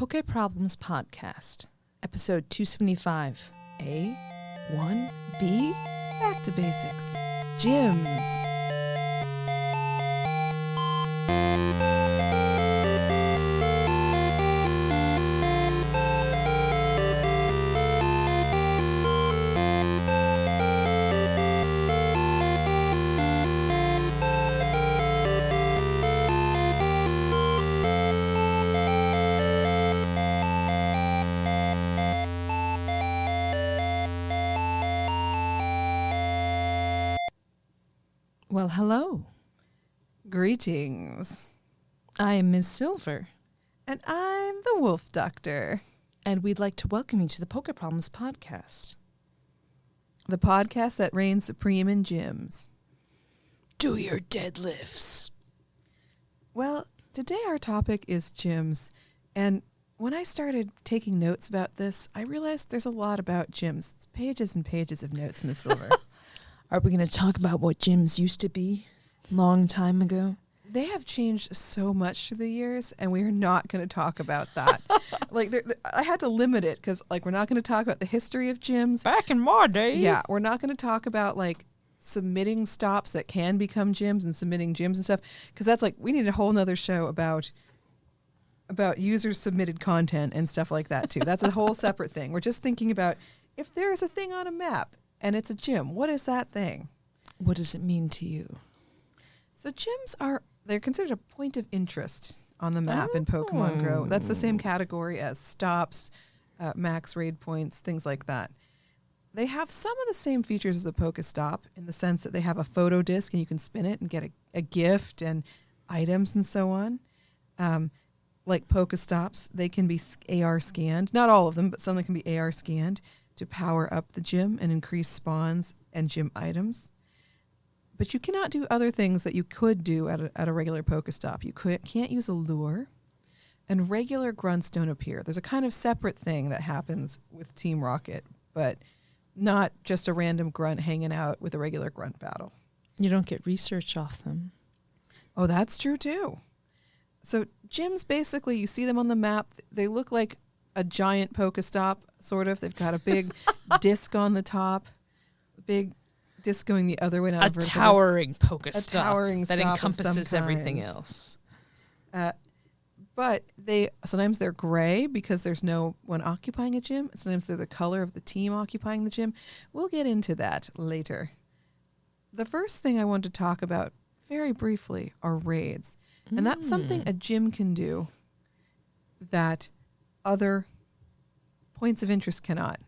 Poke Problems Podcast, episode 275, A, 1, B, Back to Basics, Gyms. Well, hello. Greetings. I am Ms. Silver, And I'm the Wolf Doctor. and we'd like to welcome you to the Poke Problems Podcast. The podcast that reigns supreme in gyms. Do your deadlifts. Well, today our topic is gyms. And when I started taking notes about this, I realized there's a lot about gyms. It's pages and pages of notes, Ms. Silver. Are we going to talk about what gyms used to be long time ago? They have changed so much through the years, and we are not going to talk about that. I had to limit it because, we're not going to talk about the history of gyms. Back in my day. Yeah, we're not going to talk about, submitting stops that can become gyms and submitting gyms and stuff, because that's, we need a whole nother show about users submitted content and stuff like that, too. That's a whole separate thing. We're just thinking about if there is a thing on a map and it's a gym, what is that thing? What does it mean to you? So gyms they're considered a point of interest on the map in Pokemon Go. That's the same category as stops, max raid points, things like that. They have some of the same features as a Pokestop in the sense that they have a photo disc and you can spin it and get a gift and items and so on. Like Pokestops, they can be AR scanned. Not all of them, but some of them can be AR scanned to power up the gym and increase spawns and gym items. But you cannot do other things that you could do at a regular Pokestop. You can't use a lure, and regular grunts don't appear. There's a kind of separate thing that happens with Team Rocket, but not just a random grunt hanging out with a regular grunt battle. You don't get research off them. Oh, that's true too. So gyms, basically, you see them on the map. They look like a giant Pokestop, sort of. They've got a big disc on the top, a big disc going the other way. A towering Pokestop that encompasses everything kinds. else. But sometimes they're gray because there's no one occupying a gym. Sometimes they're the color of the team occupying the gym. We'll get into that later. The first thing I want to talk about very briefly are raids. And that's something a gym can do that other points of interest cannot.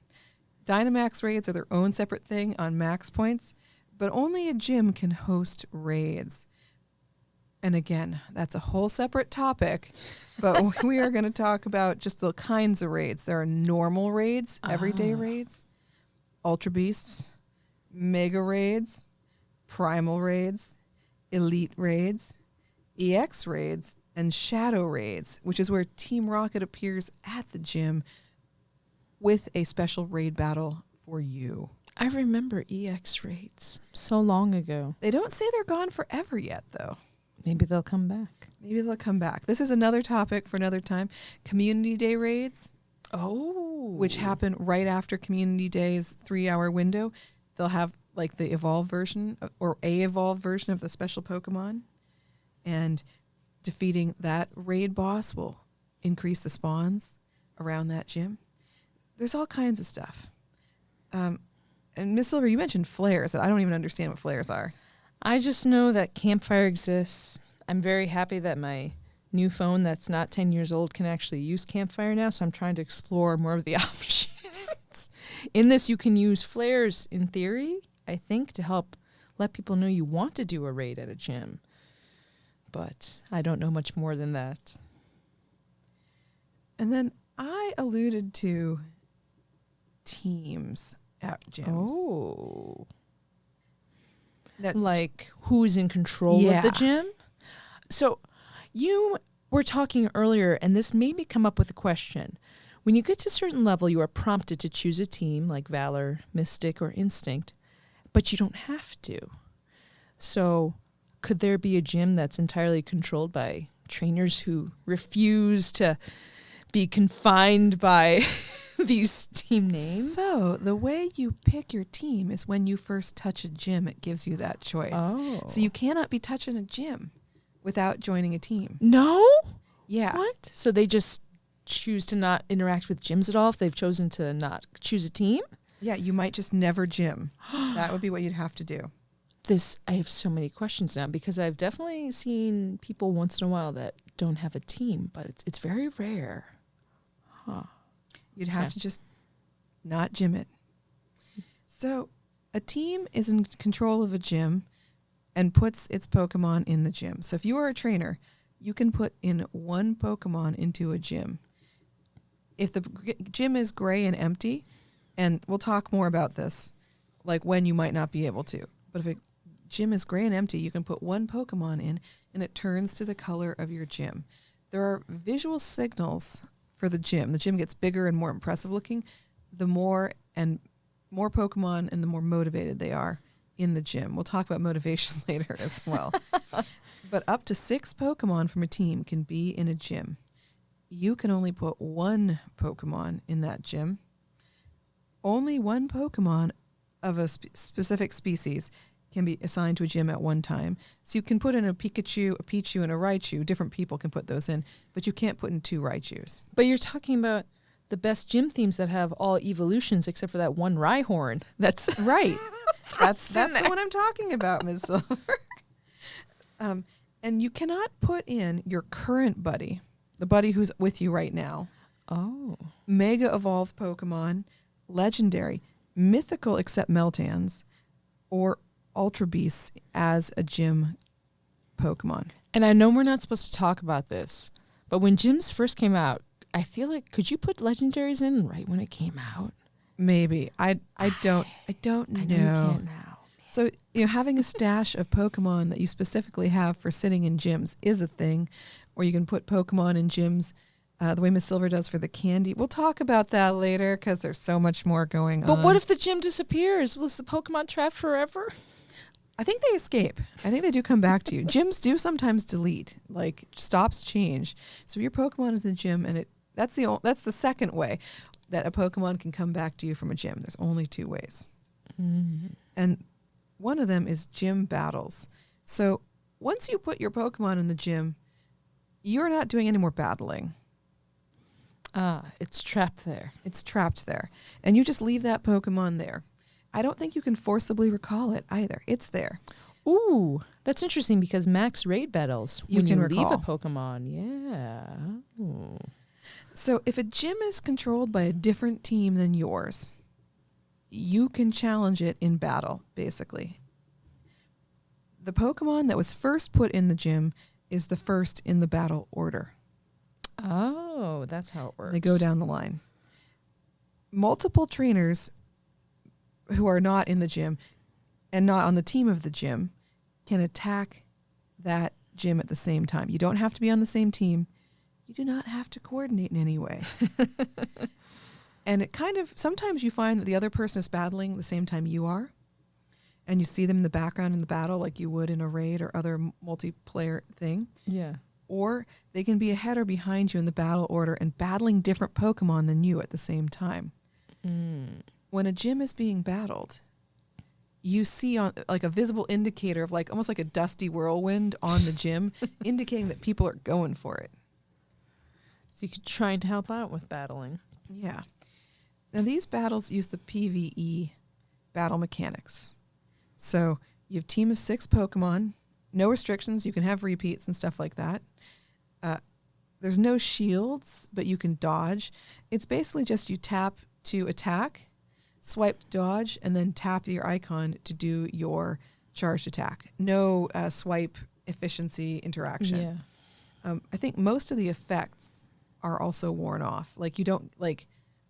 Dynamax raids are their own separate thing on max points, but only a gym can host raids. And again, that's a whole separate topic, but we are going to talk about just the kinds of raids. There are normal raids, everyday raids, Ultra Beasts, Mega raids, Primal raids, Elite raids, EX raids, and Shadow raids, which is where Team Rocket appears at the gym with a special raid battle for you. I remember EX raids so long ago. They don't say they're gone forever yet, though. Maybe they'll come back. Maybe they'll come back. This is another topic for another time. Community Day raids. Oh. Which happen right after Community Day's 3-hour window. They'll have the evolved version or a evolved version of the special Pokemon. And defeating that raid boss will increase the spawns around that gym. There's all kinds of stuff. And Miss Silver, you mentioned flares. I don't even understand what flares are. I just know that Campfire exists. I'm very happy that my new phone that's not 10 years old can actually use Campfire now, so I'm trying to explore more of the options. In this, you can use flares, in theory, I think, to help let people know you want to do a raid at a gym. But I don't know much more than that. And then I alluded to teams at gyms. Oh. Like who's in control of the gym? So you were talking earlier, and this made me come up with a question. When you get to a certain level, you are prompted to choose a team like Valor, Mystic, or Instinct, but you don't have to. So could there be a gym that's entirely controlled by trainers who refuse to be confined by these team names. So the way you pick your team is when you first touch a gym, it gives you that choice. Oh. So you cannot be touching a gym without joining a team. No? Yeah. What? So they just choose to not interact with gyms at all if they've chosen to not choose a team? Yeah, you might just never gym. That would be what you'd have to do. I have so many questions now because I've definitely seen people once in a while that don't have a team, but it's very rare. Huh. You'd have to just not gym it. So a team is in control of a gym and puts its Pokemon in the gym. So if you are a trainer, you can put in one Pokemon into a gym. If the gym is gray and empty, and we'll talk more about this, like when you might not be able to, but if a gym is gray and empty, you can put one Pokemon in and it turns to the color of your gym. There are visual signals for the gym. The gym gets bigger and more impressive looking, the more Pokemon and the more motivated they are in the gym. We'll talk about motivation later as well. But up to 6 Pokemon from a team can be in a gym. You can only put one Pokemon in that gym. Only one Pokemon of a specific species can be assigned to a gym at one time. So you can put in a Pikachu, a Pichu, and a Raichu. Different people can put those in, but you can't put in 2 Raichus. But you're talking about the best gym themes that have all evolutions except for that one Rhyhorn. That's right. that's the one I'm talking about, Ms. Silver. And you cannot put in your current buddy, the buddy who's with you right now. Oh. Mega evolved Pokemon, legendary, mythical except Meltans, or Ultra Beasts as a gym Pokemon. And I know we're not supposed to talk about this, but when gyms first came out, I feel like, could you put legendaries in right when it came out? Maybe. I don't know. I know you can't now. So, having a stash of Pokemon that you specifically have for sitting in gyms is a thing, or you can put Pokemon in gyms the way Miss Silver does for the candy. We'll talk about that later because there's so much more going on. But what if the gym disappears? Was the Pokemon trapped forever? I think they escape. I think they do come back to you. Gyms do sometimes delete, like stops change. So your Pokemon is in the gym, and that's the second way that a Pokemon can come back to you from a gym. There's only 2 ways. Mm-hmm. And one of them is gym battles. So once you put your Pokemon in the gym, you're not doing any more battling. It's trapped there. It's trapped there. And you just leave that Pokemon there. I don't think you can forcibly recall it either. It's there. Ooh, that's interesting because max raid battles, You when can you leave recall. a Pokemon, yeah. Ooh. So if a gym is controlled by a different team than yours, you can challenge it in battle, basically. The Pokemon that was first put in the gym is the first in the battle order. Oh, that's how it works. They go down the line. Multiple trainers who are not in the gym and not on the team of the gym can attack that gym at the same time. You don't have to be on the same team. You do not have to coordinate in any way. And it sometimes you find that the other person is battling the same time you are, and you see them in the background in the battle like you would in a raid or other multiplayer thing. Yeah. Or they can be ahead or behind you in the battle order and battling different Pokemon than you at the same time. Mm. When a gym is being battled, you see on like a visible indicator of like almost like a dusty whirlwind on the gym, indicating that people are going for it. So you could try to help out with battling. Yeah. Now these battles use the PvE battle mechanics. So you have a team of 6 Pokemon, no restrictions, you can have repeats and stuff like that. There's no shields, but you can dodge. It's basically just you tap to attack, swipe to dodge, and then tap your icon to do your charged attack. No swipe efficiency interaction. Yeah. I think most of the effects are also worn off. Like you don't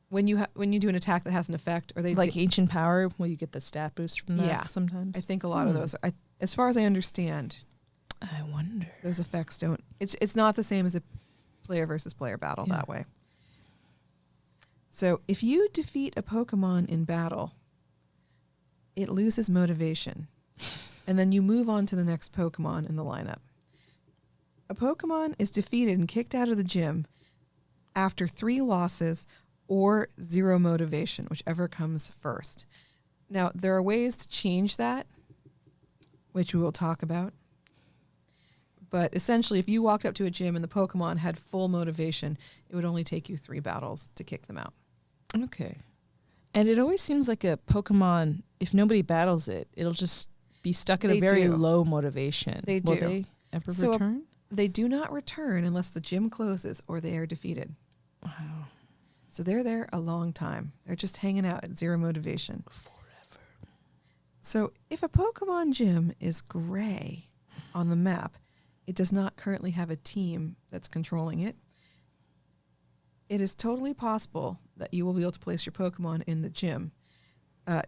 when you do an attack that has an effect, or they like Ancient Power, will you get the stat boost from that? Yeah. Sometimes? I think a lot of those are, as far as I understand, I wonder. those effects don't. It's not the same as a player versus player battle that way. So if you defeat a Pokemon in battle, it loses motivation, and then you move on to the next Pokemon in the lineup. A Pokemon is defeated and kicked out of the gym after 3 losses or 0 motivation, whichever comes first. Now, there are ways to change that, which we will talk about. But essentially, if you walked up to a gym and the Pokemon had full motivation, it would only take you 3 battles to kick them out. Okay. And it always seems like a Pokemon, if nobody battles it, it'll just be stuck at a very low motivation. They do. Will they ever return? They do not return unless the gym closes or they are defeated. Wow. So they're there a long time. They're just hanging out at 0 motivation. Forever. So if a Pokemon gym is gray on the map, it does not currently have a team that's controlling it. It is totally possible that you will be able to place your Pokemon in the gym.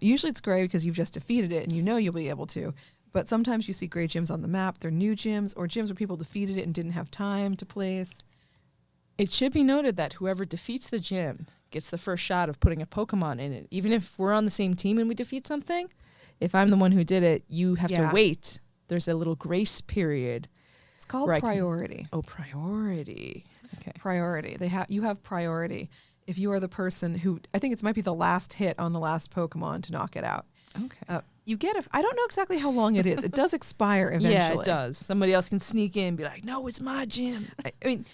Usually it's gray because you've just defeated it and you know you'll be able to. But sometimes you see gray gyms on the map. They're new gyms or gyms where people defeated it and didn't have time to place. It should be noted that whoever defeats the gym gets the first shot of putting a Pokemon in it. Even if we're on the same team and we defeat something, if I'm the one who did it, you have to wait. There's a little grace period. It's called priority. Priority. Okay. Priority. You have priority if you are the person who, I think it might be the last hit on the last Pokemon to knock it out. Okay. You get I don't know exactly how long it is. It does expire eventually. Yeah, it does. Somebody else can sneak in and be like, no, it's my gym. I mean,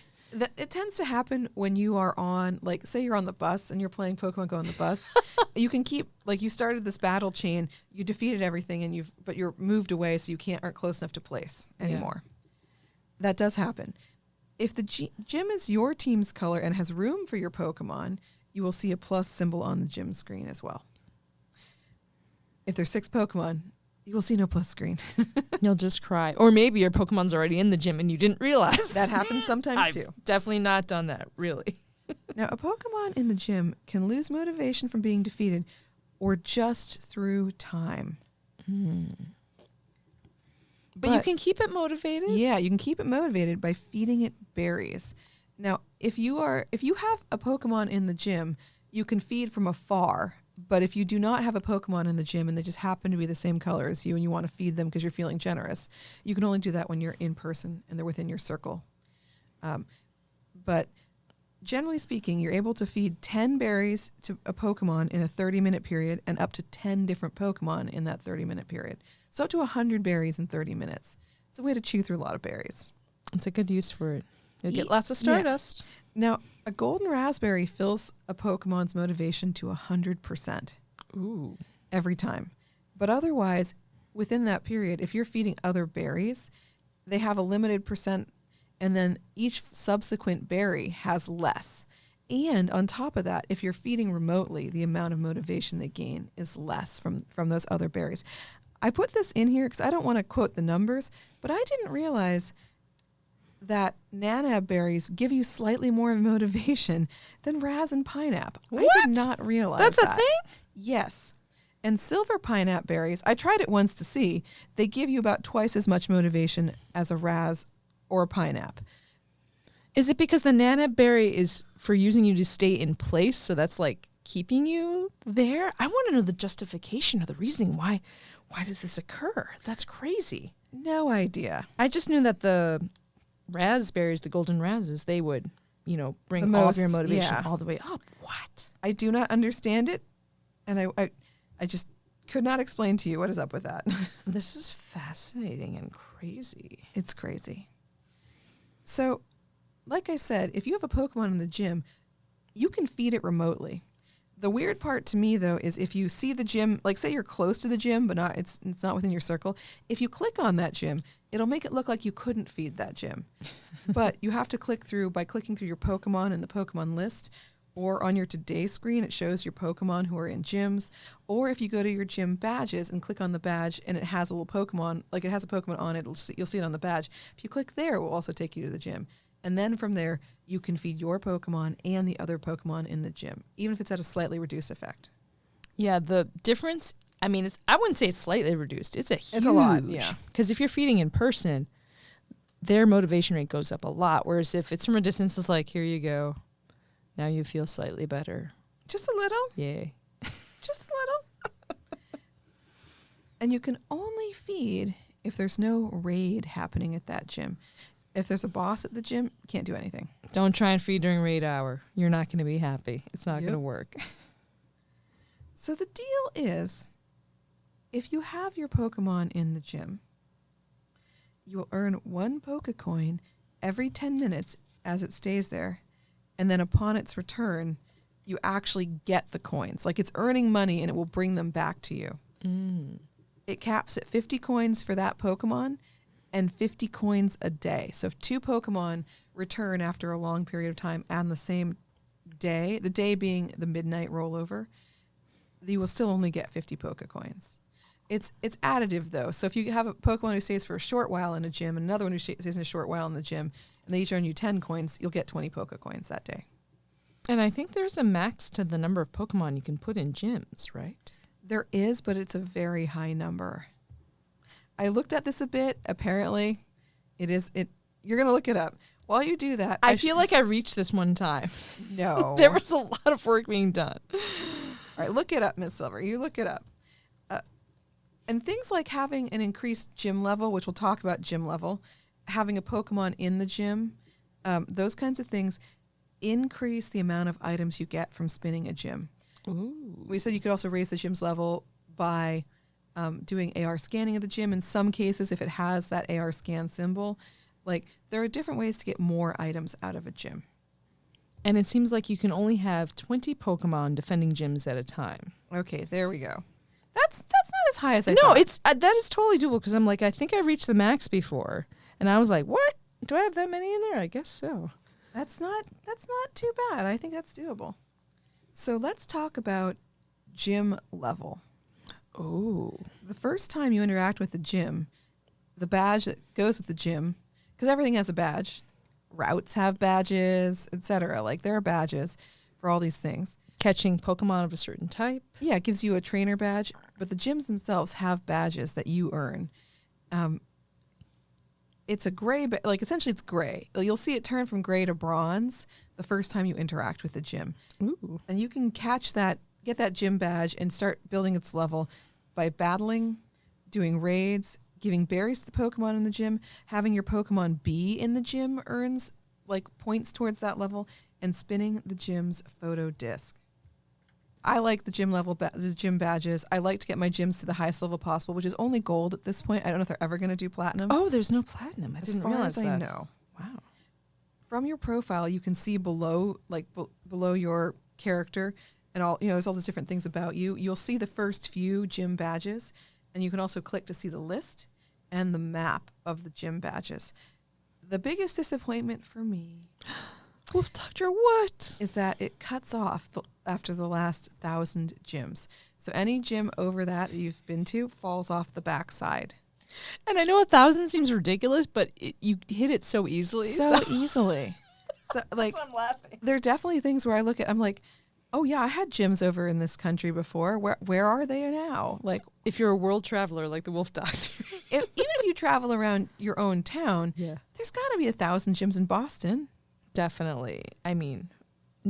it tends to happen when you are on, like, say you're on the bus and you're playing Pokemon Go on the bus. You can keep, like, you started this battle chain, you defeated everything, but you're moved away, so you aren't close enough to place anymore. Yeah. That does happen. If the gym is your team's color and has room for your Pokemon, you will see a plus symbol on the gym screen as well. If there's 6 Pokemon, you will see no plus screen. You'll just cry. Or maybe your Pokemon's already in the gym and you didn't realize. That happens sometimes too. I've definitely not done that, really. Now, a Pokemon in the gym can lose motivation from being defeated or just through time. But you can keep it motivated? Yeah, you can keep it motivated by feeding it berries. Now, if you have a Pokemon in the gym, you can feed from afar. But if you do not have a Pokemon in the gym and they just happen to be the same color as you and you want to feed them because you're feeling generous, you can only do that when you're in person and they're within your circle. But generally speaking, you're able to feed 10 berries to a Pokemon in a 30-minute period and up to 10 different Pokemon in that 30-minute period. So up to 100 berries in 30 minutes. It's a way to chew through a lot of berries. It's a good use for it. You'll get lots of Stardust. Yeah. Now, a golden raspberry fills a Pokemon's motivation to 100%. Ooh. Every time. But otherwise, within that period, if you're feeding other berries, they have a limited percent, and then each subsequent berry has less. And on top of that, if you're feeding remotely, the amount of motivation they gain is less from those other berries. I put this in here because I don't want to quote the numbers, but I didn't realize that Nanab berries give you slightly more motivation than Raz and Pineapple. What? I did not realize That's that. a thing? Yes. And silver Pineapple berries, I tried it once to see, they give you about twice as much motivation as a Raz or a Pineapple. Is it because the Nanab berry is for using you to stay in place, so that's like keeping you there? I want to know the justification or the reasoning. Why does this occur? That's crazy. No idea. I just knew that the raspberries, the golden razes, they would, bring all of your motivation all the way up. What? I do not understand it, and I just could not explain to you what is up with that. This is fascinating and crazy. It's crazy. So, like I said, if you have a Pokemon in the gym, you can feed it remotely. The weird part to me, though, is if you see the gym, like say you're close to the gym, but it's not within your circle, if you click on that gym, it'll make it look like you couldn't feed that gym. But you have to click through by clicking through your Pokemon in the Pokemon list, or on your today screen, it shows your Pokemon who are in gyms. Or if you go to your gym badges and click on the badge and it has a little Pokemon, like it has a Pokemon on it, you'll see it on the badge. If you click there, it will also take you to the gym. And then from there, you can feed your Pokemon and the other Pokemon in the gym, even if it's at a slightly reduced effect. Yeah, the difference, I wouldn't say it's slightly reduced. It's a lot, yeah. Because if you're feeding in person, their motivation rate goes up a lot. Whereas if it's from a distance, it's like, here you go. Now you feel slightly better. Just a little? Yay. Just a little. And you can only feed if there's no raid happening at that gym. If there's a boss at the gym, you can't do anything. Don't try and feed during raid hour. You're not going to be happy. It's not Yep. going to work. So the deal is, if you have your Pokemon in the gym, you will earn 1 Pokecoin every 10 minutes as it stays there. And then upon its return, you actually get the coins. Like, it's earning money and it will bring them back to you. It caps at 50 coins for that Pokemon and 50 coins a day. So if 2 Pokemon return after a long period of time and the same day, the day being the midnight rollover, you will still only get 50 Pokecoins. It's additive, though. So if you have a Pokemon who stays for a short while in a gym and another one who stays in a short while in the gym, and they each earn you 10 coins, you'll get 20 Pokecoins that day. And I think there's a max to the number of Pokemon you can put in gyms, right? There is, but it's a very high number. I looked at this a bit. Apparently, it is. You're going to look it up. While you do that, I feel like I reached this one time. No. There was a lot of work being done. All right, look it up, Miss Silver. You look it up. And things like having an increased gym level, which we'll talk about gym level, having a Pokemon in the gym, those kinds of things increase the amount of items you get from spinning a gym. Ooh. We said you could also raise the gym's level by doing AR scanning of the gym. In some cases, if it has that AR scan symbol, like, there are different ways to get more items out of a gym. And it seems like you can only have 20 Pokemon defending gyms at a time. Okay, there we go. That's not as high as I No, thought. it's that is totally doable because I'm like, I think I reached the max before. And I was like, what? Do I have that many in there? I guess so. That's not too bad. I think that's doable. So let's talk about gym level. Oh. The first time you interact with the gym, the badge that goes with the gym, because everything has a badge. Routes have badges, etc. Like, there are badges for all these things. Catching Pokemon of a certain type. Yeah, it gives you a trainer badge, but the gyms themselves have badges that you earn. It's a gray, essentially it's gray. You'll see it turn from gray to bronze the first time you interact with the gym. Ooh. And you can get that gym badge and start building its level by battling, doing raids, giving berries to the Pokemon in the gym. Having your Pokemon be in the gym earns points towards that level, and spinning the gym's photo disc. I like the gym level, the gym badges. I like to get my gyms to the highest level possible, which is only gold at this point. I don't know if they're ever going to do platinum. Oh, there's no platinum. I as didn't far realize as that. I know. Wow. From your profile, you can see below your character and all, there's all these different things about you. You'll see the first few gym badges, and you can also click to see the list and the map of the gym badges. The biggest disappointment for me, Wolf Doctor, what? is that it cuts off after the last 1,000 gyms. So any gym over that you've been to falls off the backside. And I know 1,000 seems ridiculous, but you hit it so easily. So easily. So, That's why I'm laughing. there are definitely things where I'm like, oh yeah, I had gyms over in this country before. Where are they now? Like, If you're a world traveler like the Wolf Doctor. even if you travel around your own town, Yeah. there's got to be 1,000 gyms in Boston. Definitely. I mean,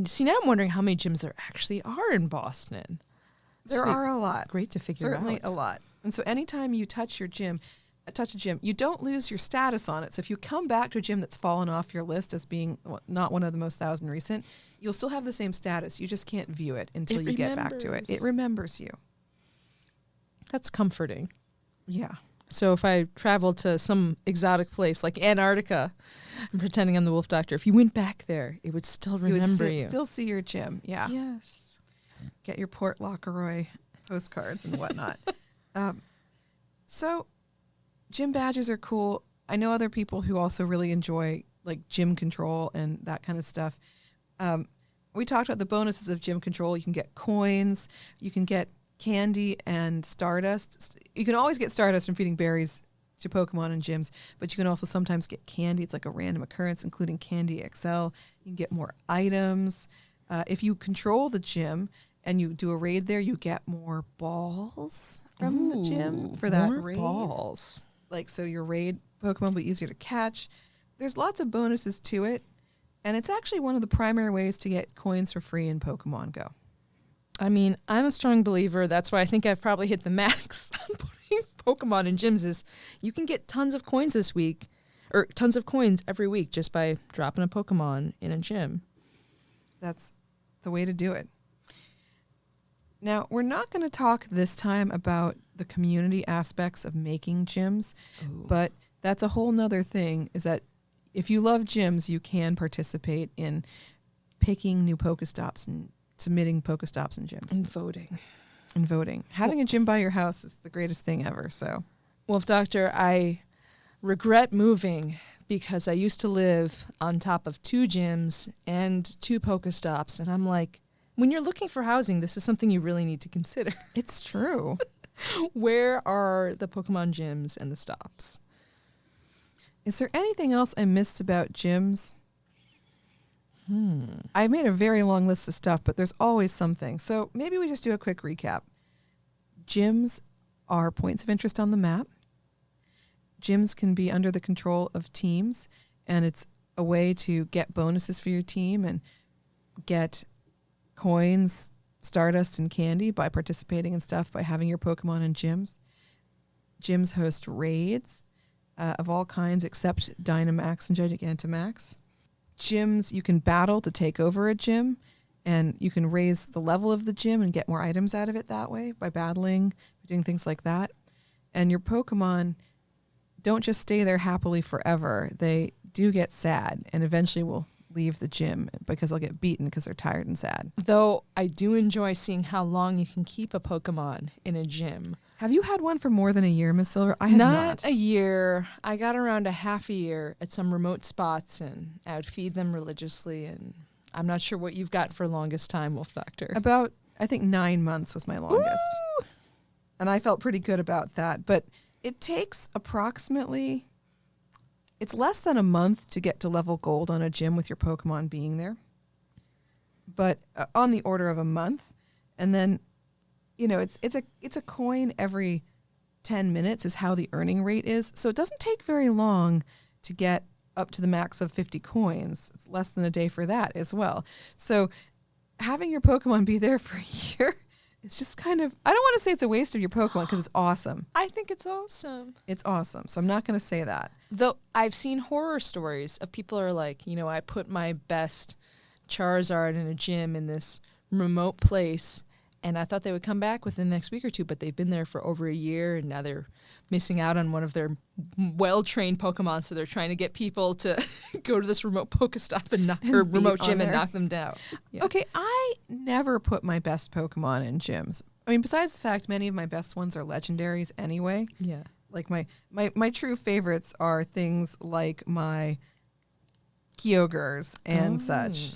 see, now I'm wondering how many gyms there actually are in Boston. There So are a lot. Great to figure Certainly out. a lot. And so anytime you touch a gym, you don't lose your status on it. So if you come back to a gym that's fallen off your list as being not one of the most 1,000 recent, you'll still have the same status. You just can't view it until you get back to it. It remembers you. That's comforting. Yeah. So if I travel to some exotic place like Antarctica, I'm pretending I'm the Wolf Doctor. If you went back there, it would still remember you. Still see your gym. Yeah. Yes. Get your Port Lockroy postcards and whatnot. So gym badges are cool. I know other people who also really enjoy gym control and that kind of stuff. We talked about the bonuses of gym control. You can get coins. You can get candy and stardust. You can always get stardust from feeding berries to Pokemon in gyms, but you can also sometimes get candy. It's like a random occurrence, including Candy XL. You can get more items. If you control the gym and you do a raid there, you get more balls from the gym for that more raid. balls. So your raid Pokemon will be easier to catch. There's lots of bonuses to it, and it's actually one of the primary ways to get coins for free in Pokemon Go. I mean, I'm a strong believer. That's why I think I've probably hit the max on putting Pokemon in gyms is you can get tons of coins this week or tons of coins every week just by dropping a Pokemon in a gym. That's the way to do it. Now, we're not going to talk this time about the community aspects of making gyms, but that's a whole nother thing, is that if you love gyms, you can participate in picking new Pokestops and submitting Pokestops in gyms. And voting. Having a gym by your house is the greatest thing ever. So, well, Doctor, I regret moving because I used to live on top of 2 gyms and 2 Pokestops. And I'm like, when you're looking for housing, this is something you really need to consider. It's true. Where are the Pokemon gyms and the stops? Is there anything else I missed about gyms? I made a very long list of stuff, but there's always something. So maybe we just do a quick recap. Gyms are points of interest on the map. Gyms can be under the control of teams, and it's a way to get bonuses for your team and get coins, stardust, and candy by participating in stuff, by having your Pokemon in gyms. Gyms host raids of all kinds except Dynamax and Gigantamax. Gyms, you can battle to take over a gym, and you can raise the level of the gym and get more items out of it that way by battling, doing things like that. And your Pokemon don't just stay there happily forever. They do get sad and eventually will leave the gym because they'll get beaten because they're tired and sad. Though I do enjoy seeing how long you can keep a Pokemon in a gym. Have you had one for more than a year, Miss Silver? I have not. A year. I got around a half a year at some remote spots, and I would feed them religiously. And I'm not sure what you've got for longest time, Wolf Doctor. About, I think 9 months was my longest. Woo! And I felt pretty good about that. But it takes approximately, it's less than a month to get to level gold on a gym with your Pokemon being there. But on the order of a month. And then, you know, it's a coin every 10 minutes is how the earning rate is. So it doesn't take very long to get up to the max of 50 coins. It's less than a day for that as well. So having your Pokemon be there for a year, it's just kind of, I don't want to say it's a waste of your Pokemon because it's awesome. I think it's awesome. It's awesome. So I'm not going to say that. Though I've seen horror stories of people are like, you know, I put my best Charizard in a gym in this remote place, and I thought they would come back within the next week or 2, but they've been there for over a year, and now they're missing out on one of their well-trained Pokemon, so they're trying to get people to go to this remote Pokestop or remote gym and knock them down. Yeah. Okay, I never put my best Pokemon in gyms. I mean, besides the fact many of my best ones are legendaries anyway. Yeah. Like my true favorites are things like my Kyogres and such.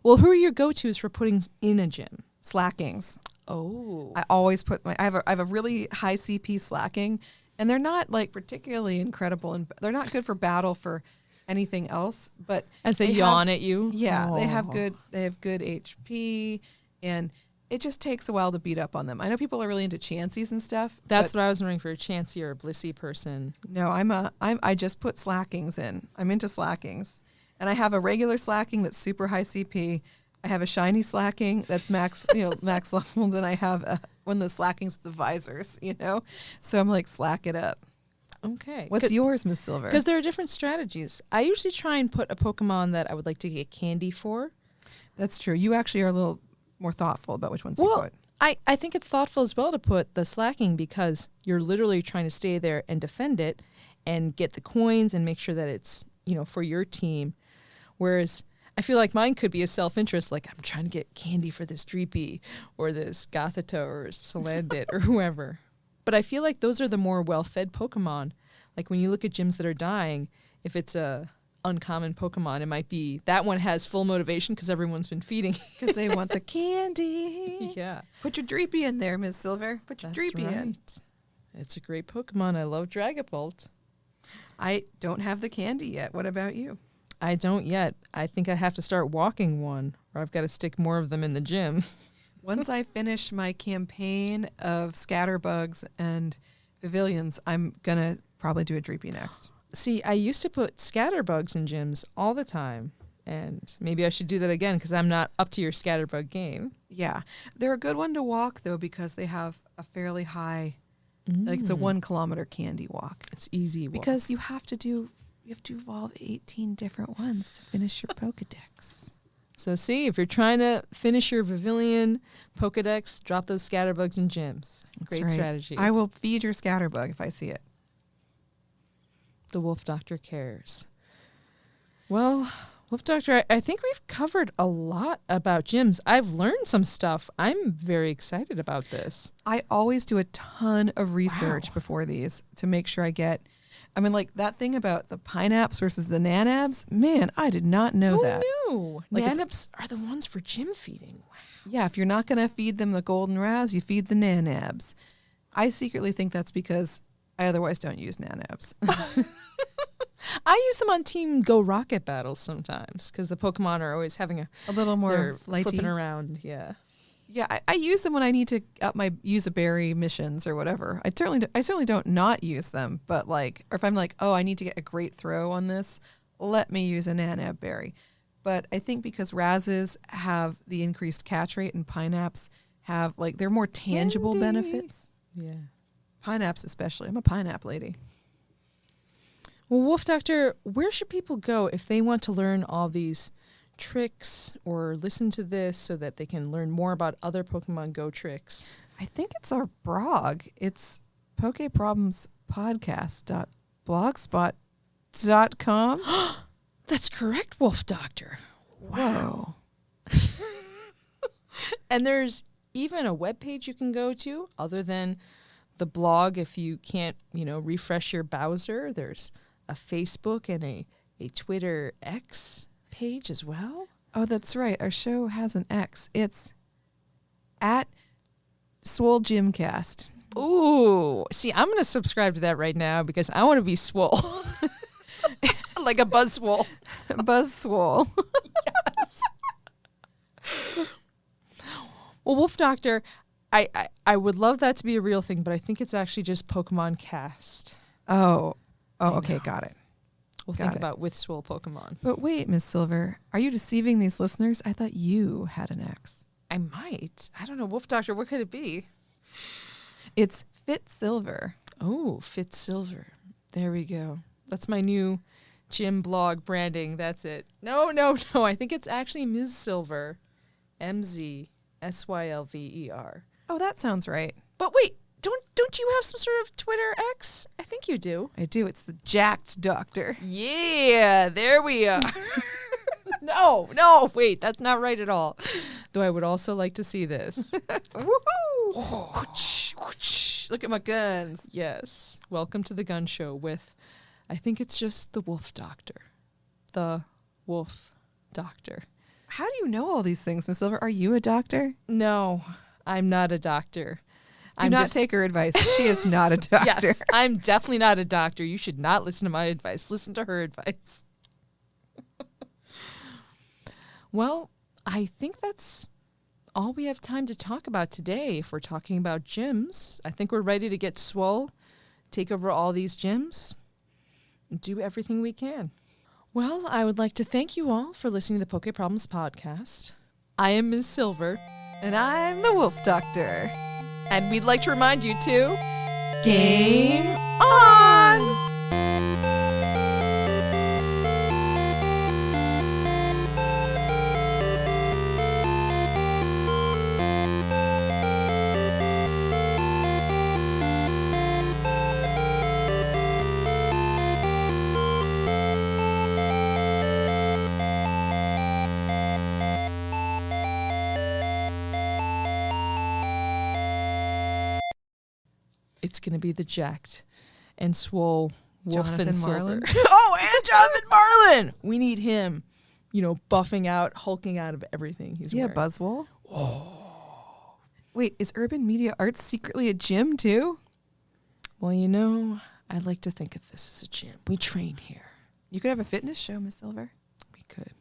Well, who are your go-tos for putting in a gym? Slackings. Oh. I always put I have a really high CP Slacking, and they're not like particularly incredible, and they're not good for battle for anything else. But as they yawn at you, yeah, they have good HP, and it just takes a while to beat up on them. I know people are really into Chanseys and stuff. That's what I was wondering for a Chansey or a Blissey person. No, I just put Slackings in. I'm into Slackings, and I have a regular Slacking that's super high CP. I have a shiny Slacking that's max leveled, and I have one of those Slackings with the visors, you know? So I'm like, slack it up. Okay. What's yours, Miss Silver? Because there are different strategies. I usually try and put a Pokemon that I would like to get candy for. That's true. You actually are a little more thoughtful about which ones you put. I think it's thoughtful as well to put the Slacking because you're literally trying to stay there and defend it and get the coins and make sure that it's, you know, for your team. Whereas I feel like mine could be a self-interest, like I'm trying to get candy for this Dreepy or this Gothita or Salandit or whoever. But I feel like those are the more well-fed Pokemon. Like when you look at gyms that are dying, if it's a uncommon Pokemon, it might be that one has full motivation because everyone's been feeding. Because they want the candy. Yeah. Put your Dreepy in there, Miss Silver. Put your Dreepy in. It's a great Pokemon. I love Dragapult. I don't have the candy yet. What about you? I don't yet. I think I have to start walking one, or I've got to stick more of them in the gym. Once I finish my campaign of Scatterbugs and Pavilions, I'm going to probably do a Dreepy next. See, I used to put Scatterbugs in gyms all the time, and maybe I should do that again because I'm not up to your Scatterbug game. Yeah. They're a good one to walk, though, because they have a fairly high, like it's a 1 kilometer candy walk. It's easy walk. Because you have to do You have to evolve 18 different ones to finish your Pokedex. So see, if you're trying to finish your Vivillon Pokedex, drop those scatterbugs and gyms. Great strategy. I will feed your scatterbug if I see it. The Wolf Doctor cares. Well, Wolf Doctor, I think we've covered a lot about gyms. I've learned some stuff. I'm very excited about this. I always do a ton of research before these to make sure I get... I mean, like that thing about the Pineapps versus the Nanabs, man, I did not know that. Who knew? Like Nanabs are the ones for gym feeding. Wow. Yeah, if you're not going to feed them the golden raz, you feed the Nanabs. I secretly think that's because I otherwise don't use Nanabs. I use them on Team Go Rocket battles sometimes because the Pokemon are always having a little more flighty. Flipping around, yeah. Yeah, I use them when I need to up my use a berry missions or whatever. I certainly don't not use them, but like, or if I'm like, oh, I need to get a great throw on this, let me use a Nanab berry. But I think because Razes have the increased catch rate and Pineapps have like they're more tangible benefits. Yeah, Pineapps especially. I'm a Pineapp lady. Well, Wolf Doctor, where should people go if they want to learn all these tricks or listen to this so that they can learn more about other Pokemon Go tricks? I think it's our blog. It's pokeproblemspodcast.blogspot.com. That's correct, Wolf Doctor. Wow. And there's even a webpage you can go to other than the blog. If you can't, refresh your browser, there's a Facebook and a Twitter X page as well. Oh, that's right. Our show has an X. It's at Swole Gymcast. Ooh. See, I'm going to subscribe to that right now because I want to be swole. Like a buzz swole. Buzz swole. Yes. Well, Wolf Doctor, I would love that to be a real thing, but I think it's actually just Pokemon Cast. Oh, okay, got it. We'll think about with swole Pokemon. But wait, Miss Silver, are you deceiving these listeners? I thought you had an X. I might. I don't know. Wolf Doctor, what could it be? It's Fit Silver. Oh, Fit Silver. There we go. That's my new gym blog branding. That's it. No. I think it's actually Ms. Silver. MZSYLVER. Oh, that sounds right. But wait, don't you have some sort of Twitter X? I think you do. I do. It's the Jacked Doctor. Yeah, there we are. No, wait, that's not right at all. Though I would also like to see this. Woohoo! Look at my guns. Yes. Welcome to the gun show with, I think it's just the Wolf Doctor. The Wolf Doctor. How do you know all these things, Miss Silver? Are you a doctor? No, I'm not a doctor. Do not take her advice. She is not a doctor. Yes, I'm definitely not a doctor. You should not listen to my advice. Listen to her advice. Well, I think that's all we have time to talk about today. If we're talking about gyms, I think we're ready to get swole, take over all these gyms, and do everything we can. Well, I would like to thank you all for listening to the Poke Problems podcast. I am Ms. Silver. And I'm the Wolf Doctor. And we'd like to remind you to game on! It's going to be the jacked and swole Wolf Jonathan and Silver. Marlin. Oh, and Jonathan Marlin! We need him, buffing out, hulking out of everything he's wearing. Yeah, Buzzwole. Oh. Wait, is Urban Media Arts secretly a gym too? Well, I'd like to think of this as a gym. We train here. You could have a fitness show, Miss Silver. We could.